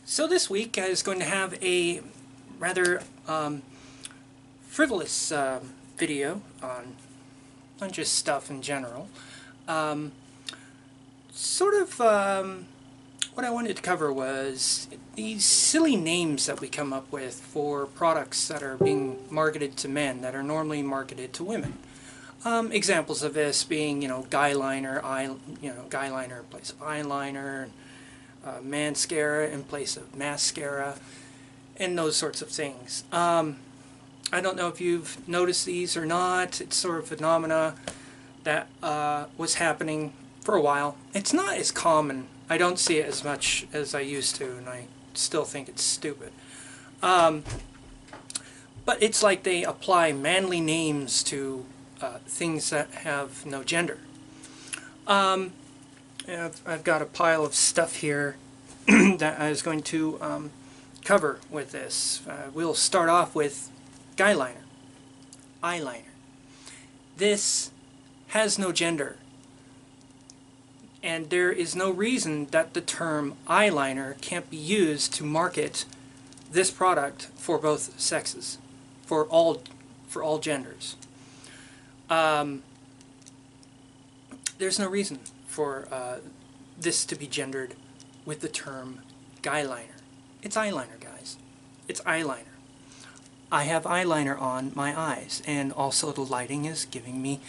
So this week I was going to have a rather frivolous video on just stuff in general. Um, sort of what I wanted to cover was these silly names that we come up with for products that are being marketed to men that are normally marketed to women. Examples of this being, guy liner, guy liner in place of eyeliner, mascara in place of mascara, and those sorts of things. I don't know if you've noticed these or not. It's sort of a phenomena that was happening for a while. It's not as common. I don't see it as much as I used to, and I still think it's stupid. But it's like they apply manly names to things that have no gender. I've got a pile of stuff here that I was going to cover with this. We'll start off with guy liner, eyeliner. This has no gender, and there is no reason that the term eyeliner can't be used to market this product for both sexes, for all genders. There's no reason for this to be gendered with the term guy liner. It's eyeliner, guys. It's eyeliner. I have eyeliner on my eyes, and also the lighting is giving me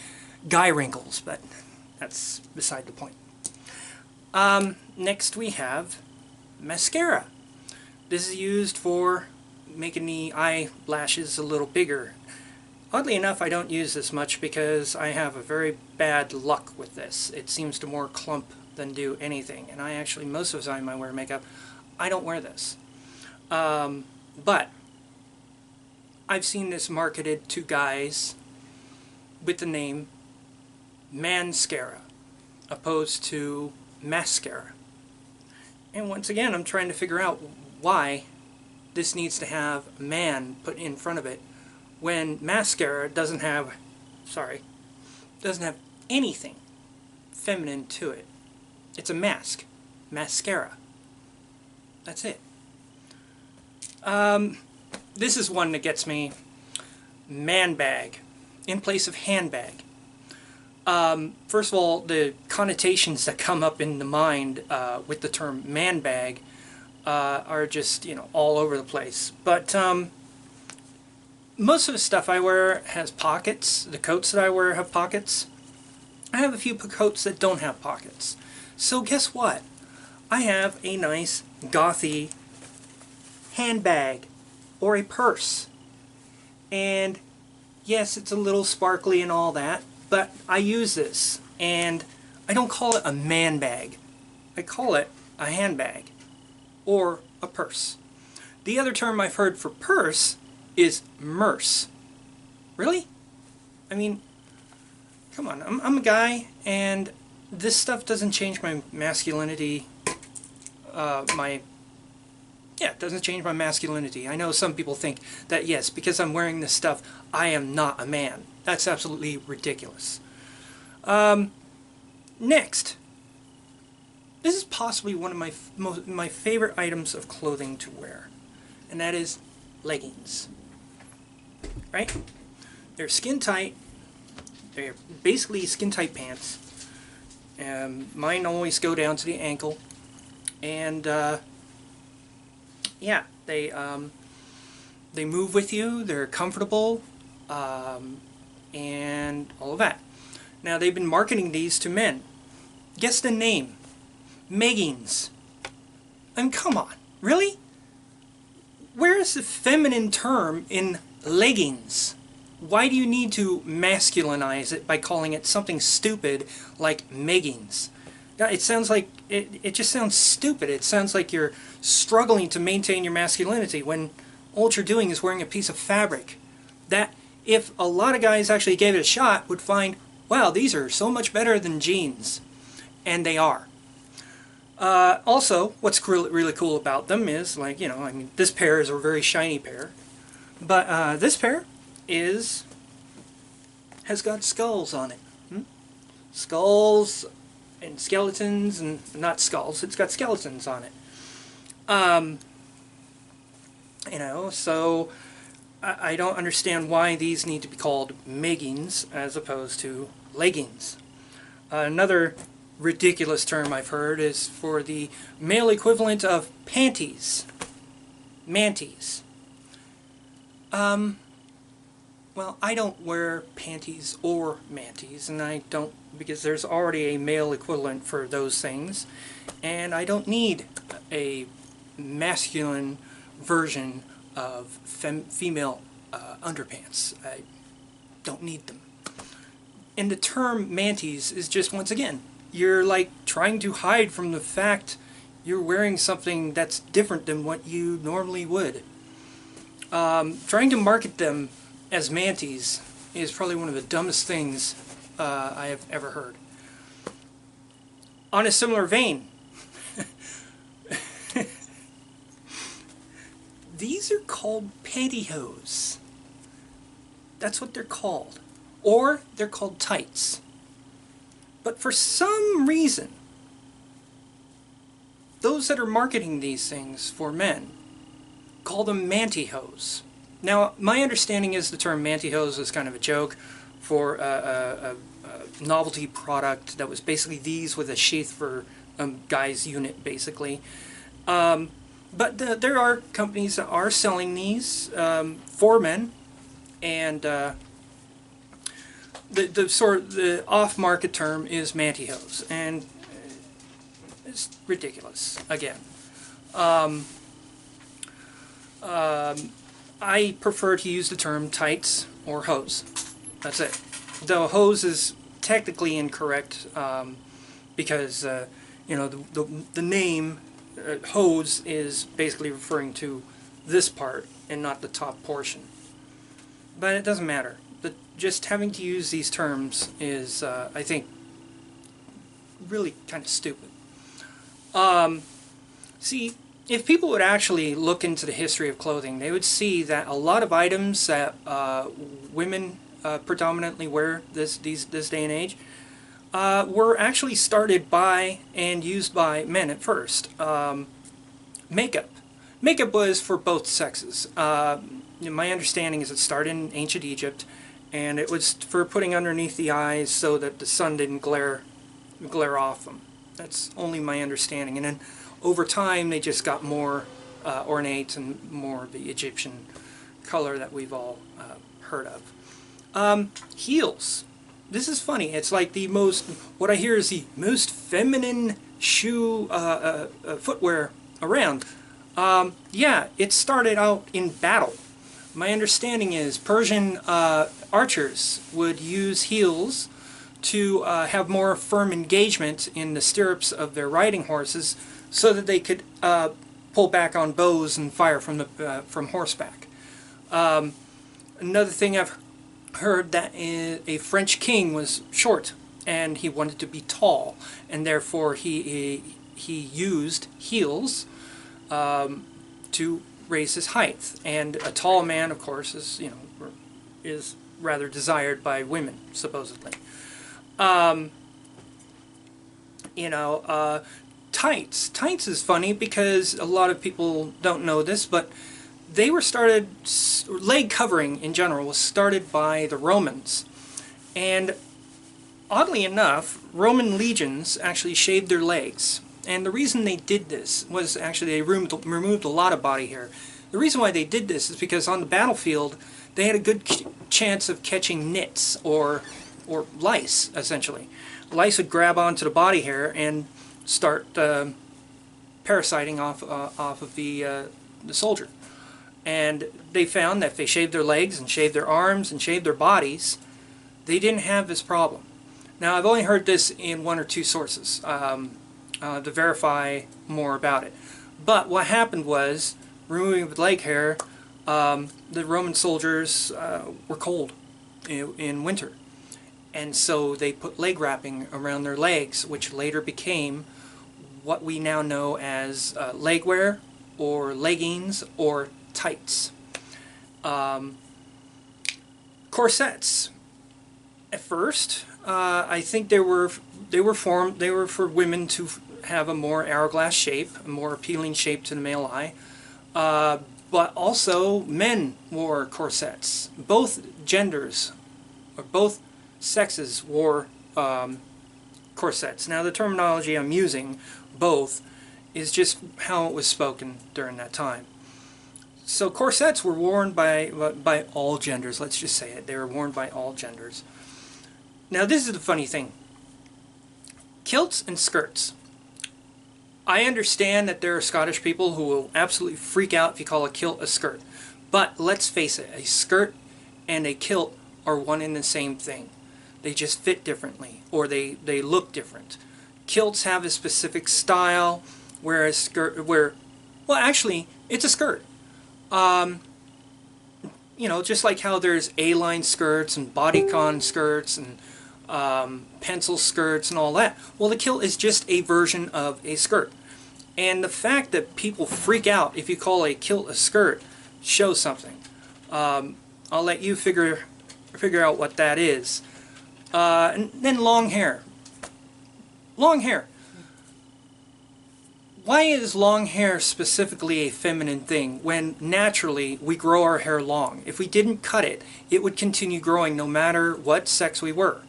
guy wrinkles, but that's beside the point. Next we have mascara. This is used for making the eyelashes a little bigger. Oddly enough, I don't use this much because I have a very bad luck with this. It seems to more clump than do anything, and I actually, most of the time I wear makeup, I don't wear this. But I've seen this marketed to guys with the name manscara opposed to mascara. And once again, I'm trying to figure out why this needs to have man put in front of it when mascara doesn't have anything feminine to it. It's a mask. Mascara. That's it. This is one that gets me. Man bag in place of handbag. First of all, the connotations that come up in the mind with the term man bag are just, all over the place. But most of the stuff I wear has pockets. The coats that I wear have pockets. I have a few coats that don't have pockets. So guess what? I have a nice gothy handbag or a purse. And yes, it's a little sparkly and all that, but I use this, and I don't call it a man bag. I call it a handbag or a purse. The other term I've heard for purse is merce. Really? I mean, come on, I'm a guy, and this stuff doesn't change my masculinity. It doesn't change my masculinity. I know some people think that, yes, because I'm wearing this stuff, I am not a man. That's absolutely ridiculous. Next. This is possibly one of my favorite items of clothing to wear, and that is leggings. Right? They're skin tight. They're basically skin tight pants. Mine always go down to the ankle, and yeah, they move with you. They're comfortable, and all of that. Now they've been marketing these to men. Guess the name. Meggings. I mean, come on, really? Where is the feminine term in leggings? Why do you need to masculinize it by calling it something stupid like meggings? It sounds like, it just sounds stupid. It sounds like you're struggling to maintain your masculinity when all you're doing is wearing a piece of fabric that, if a lot of guys actually gave it a shot, would find, wow, these are so much better than jeans. And they are. Also, what's really cool about them is, like, I mean, this pair is a very shiny pair, but this pair has got skulls on it. Skulls and skeletons, and not skulls, it's got skeletons on it. You know, so I don't understand why these need to be called meggings as opposed to leggings. Another ridiculous term I've heard is for the male equivalent of panties. Manties. Well, I don't wear panties or manties, and I don't, because there's already a male equivalent for those things, and I don't need a masculine version of female underpants. I don't need them. And the term manties is just, once again, you're like trying to hide from the fact you're wearing something that's different than what you normally would. Trying to market them as manties is probably one of the dumbest things I have ever heard. On a similar vein, these are called pantyhose. That's what they're called. Or they're called tights. But for some reason, those that are marketing these things for men call them mantyhose. Now, my understanding is the term mantyhose is kind of a joke for a novelty product that was basically these with a sheath for a guy's unit, basically. But there are companies that are selling these for men, and the off-market term is mantyhose, and it's ridiculous. Again, I prefer to use the term tights or hose. That's it. Though hose is technically incorrect because you know, the name hose is basically referring to this part and not the top portion. But it doesn't matter. Just having to use these terms is, I think, really kind of stupid. See, if people would actually look into the history of clothing, they would see that a lot of items that women predominantly wear this day and age were actually started by and used by men at first. Makeup. Makeup was for both sexes. My understanding is it started in ancient Egypt, and it was for putting underneath the eyes so that the sun didn't glare off them. That's only my understanding. And then over time they just got more ornate and more of the Egyptian color that we've all heard of. Heels. This is funny. It's like the most, what I hear is the most feminine shoe footwear around. Yeah, it started out in battle. My understanding is Persian archers would use heels to have more firm engagement in the stirrups of their riding horses, so that they could pull back on bows and fire from horseback. Another thing I've heard that a French king was short and he wanted to be tall, and therefore he used heels to raise his height. And a tall man, of course, is rather desired by women, supposedly. Tights. Tights is funny because a lot of people don't know this, but they were started, leg covering in general was started by the Romans. And oddly enough, Roman legions actually shaved their legs. And the reason they did this was actually they removed a lot of body hair. The reason why they did this is because on the battlefield they had a good chance of catching nits or lice, essentially. Lice would grab onto the body hair and start parasiting off of the soldier. And they found that if they shaved their legs and shaved their arms and shaved their bodies, they didn't have this problem. Now, I've only heard this in one or two sources to verify more about it. But what happened was, removing the leg hair, the Roman soldiers were cold in winter. And so they put leg wrapping around their legs, which later became what we now know as leg wear, or leggings, or tights. Corsets. At first, I think they were for women to have a more hourglass shape, a more appealing shape to the male eye. But also men wore corsets. Both genders, or both sexes, wore corsets. Now the terminology I'm using, both, is just how it was spoken during that time. So corsets were worn by all genders, let's just say it. They were worn by all genders. Now this is the funny thing. Kilts and skirts. I understand that there are Scottish people who will absolutely freak out if you call a kilt a skirt. But let's face it, a skirt and a kilt are one and the same thing. They just fit differently, or they look different. Kilts have a specific style, whereas well actually, it's a skirt. You know, just like how there's A-line skirts and bodycon skirts and pencil skirts and all that. Well, the kilt is just a version of a skirt. And the fact that people freak out if you call a kilt a skirt shows something. I'll let you figure out what that is. And then long hair. Long hair. Why is long hair specifically a feminine thing when naturally we grow our hair long? If we didn't cut it, it would continue growing no matter what sex we were.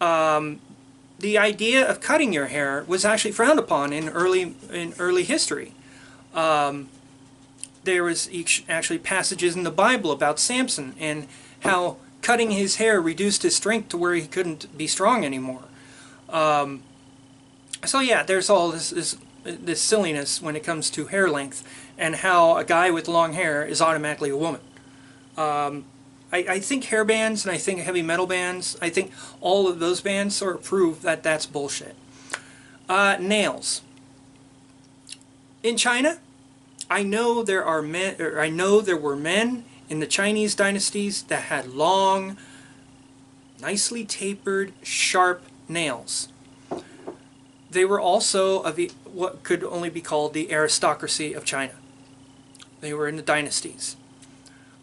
The idea of cutting your hair was actually frowned upon in early history. There was actually passages in the Bible about Samson and how cutting his hair reduced his strength to where he couldn't be strong anymore. So yeah, there's all this silliness when it comes to hair length and how a guy with long hair is automatically a woman. I think hair bands and I think heavy metal bands, I think all of those bands sort of prove that that's bullshit. Nails. In China, I know there were men in the Chinese dynasties that had long, nicely tapered, sharp nails. They were also of what could only be called the aristocracy of China. They were in the dynasties.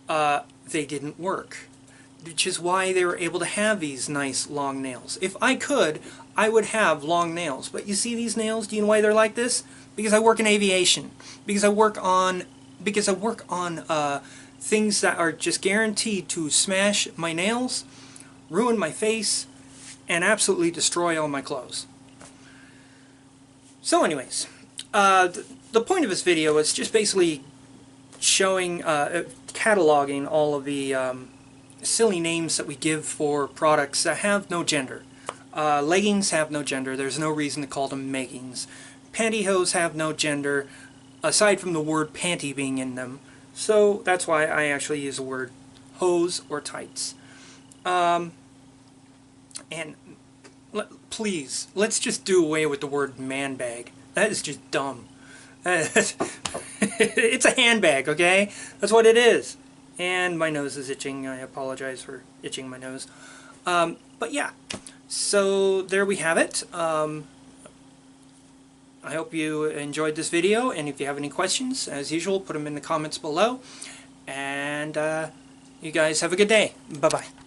They didn't work, which is why they were able to have these nice long nails. If I could, I would have long nails. But you see these nails? Do you know why they're like this? Because I work in aviation. Because I work on things that are just guaranteed to smash my nails, ruin my face, and absolutely destroy all my clothes. So anyways, the point of this video is just basically showing, cataloging all of the silly names that we give for products that have no gender. Leggings have no gender. There's no reason to call them meggings. Pantyhose have no gender, aside from the word panty being in them. So that's why I actually use the word hose or tights. And please, let's just do away with the word man bag. That is just dumb. It's a handbag, okay? That's what it is. And my nose is itching. I apologize for itching my nose. But yeah, so there we have it. I hope you enjoyed this video, and if you have any questions, as usual, put them in the comments below. And you guys have a good day. Bye-bye.